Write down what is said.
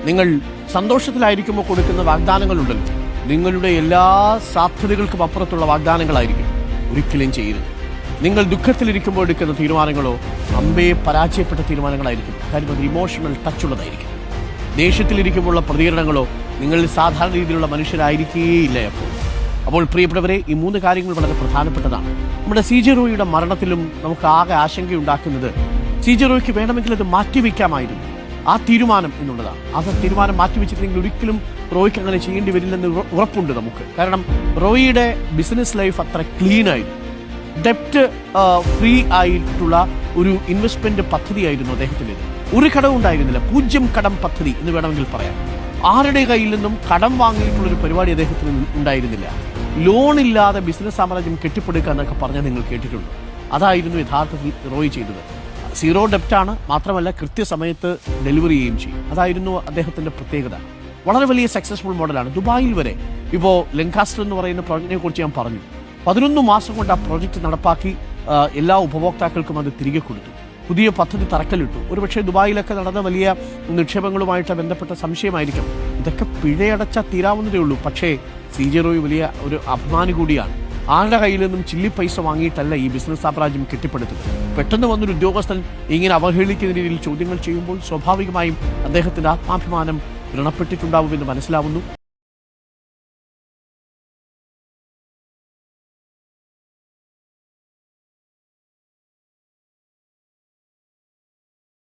നിങ്ങൾ സന്തോഷത്തിലായിരിക്കുമ്പോൾ കൊടുക്കുന്ന വാഗ്ദാനങ്ങളുണ്ടല്ലോ, നിങ്ങളുടെ എല്ലാ സാധ്യതകൾക്കും അപ്പുറത്തുള്ള വാഗ്ദാനങ്ങളായിരിക്കും. ഒരിക്കലും ചെയ്യരുത്. നിങ്ങൾ ദുഃഖത്തിലിരിക്കുമ്പോൾ എടുക്കുന്ന തീരുമാനങ്ങളോ അമ്പയെ പരാജയപ്പെട്ട തീരുമാനങ്ങളായിരിക്കും. കാര്യം അത് ഇമോഷണൽ ടച്ചുള്ളതായിരിക്കും. ദേഷ്യത്തിലിരിക്കുമ്പോഴുള്ള പ്രതികരണങ്ങളോ നിങ്ങളിൽ സാധാരണ രീതിയിലുള്ള മനുഷ്യരായിരിക്കേയില്ല. അപ്പോൾ പ്രിയപ്പെട്ടവരെ, ഈ 3 കാര്യങ്ങൾ വളരെ പ്രധാനപ്പെട്ടതാണ്. നമ്മുടെ CJ റോയിയുടെ മരണത്തിലും നമുക്ക് ആകെ ആശങ്കയുണ്ടാക്കുന്നത് CJ റോയിക്ക് വേണമെങ്കിൽ അത് മാറ്റിവെക്കാമായിരുന്നു, ആ തീരുമാനം എന്നുള്ളതാണ്. ആ തീരുമാനം മാറ്റിവെച്ചിട്ടുണ്ടെങ്കിൽ ഒരിക്കലും റോയിക്ക് അങ്ങനെ ചെയ്യേണ്ടി വരില്ലെന്ന് ഉറപ്പുണ്ട് നമുക്ക്. കാരണം റോയിയുടെ ബിസിനസ് ലൈഫ് അത്ര ക്ലീൻ ആയിരുന്നു. ഡെപ്റ്റ് ഫ്രീ ആയിട്ടുള്ള ഒരു ഇൻവെസ്റ്റ്മെന്റ് പദ്ധതിയായിരുന്നു അദ്ദേഹത്തിൻ്റെ. ഒരു കടവും ഉണ്ടായിരുന്നില്ല, 0 കടം പദ്ധതി എന്ന് വേണമെങ്കിൽ പറയാം. ആരുടെ കയ്യിൽ നിന്നും കടം വാങ്ങിയിട്ടുള്ളൊരു പരിപാടി അദ്ദേഹത്തിന് ഉണ്ടായിരുന്നില്ല. ലോണില്ലാതെ ബിസിനസ് സാമ്രാജ്യം കെട്ടിപ്പടുക്കുക എന്നൊക്കെ പറഞ്ഞാൽ നിങ്ങൾ കേട്ടിട്ടുണ്ട്. അതായിരുന്നു യഥാർത്ഥത്തിൽ റോയ് ചെയ്തത്. 0 ഡെപ്റ്റാണ്, മാത്രമല്ല കൃത്യസമയത്ത് ഡെലിവറി ചെയ്യുകയും ചെയ്യും. അതായിരുന്നു അദ്ദേഹത്തിന്റെ പ്രത്യേകത. വളരെ വലിയ സക്സസ്ഫുൾ മോഡലാണ്. ദുബായിൽ വരെ ഇപ്പോൾ ലങ്കാസ്റ്റർ എന്ന് പറയുന്ന പ്രോജക്റ്റിനെ കുറിച്ച് ഞാൻ പറഞ്ഞു. 11 മാസം കൊണ്ട് ആ പ്രോജക്റ്റ് നടപ്പാക്കി എല്ലാ ഉപഭോക്താക്കൾക്കും അത് തിരികെ കൊടുത്തു. പുതിയ പദ്ധതി തറക്കല്ലിട്ടു. ഒരുപക്ഷെ ദുബായിലൊക്കെ നടന്ന വലിയ നിക്ഷേപങ്ങളുമായിട്ട് ബന്ധപ്പെട്ട സംശയമായിരിക്കും. ഇതൊക്കെ പിഴയടച്ചാൽ തീരാവുന്നതേ ഉള്ളൂ. പക്ഷേ CJ റോയ് വലിയ ഒരു അഭിമാനി കൂടിയാണ്. ആരുടെ കയ്യിൽ നിന്നും ചില്ലി പൈസ വാങ്ങിയിട്ടല്ല ഈ ബിസിനസ് സാമ്രാജ്യം കെട്ടിപ്പടുത്തത്. പെട്ടെന്ന് വന്നൊരു ഉദ്യോഗസ്ഥൻ ഇങ്ങനെ അവഹേളിക്കുന്ന രീതിയിൽ ചോദ്യങ്ങൾ ചെയ്യുമ്പോൾ സ്വാഭാവികമായും അദ്ദേഹത്തിന്റെ ആത്മാഭിമാനം വ്രണപ്പെട്ടിട്ടുണ്ടാവുമെന്ന് മനസ്സിലാവുന്നു.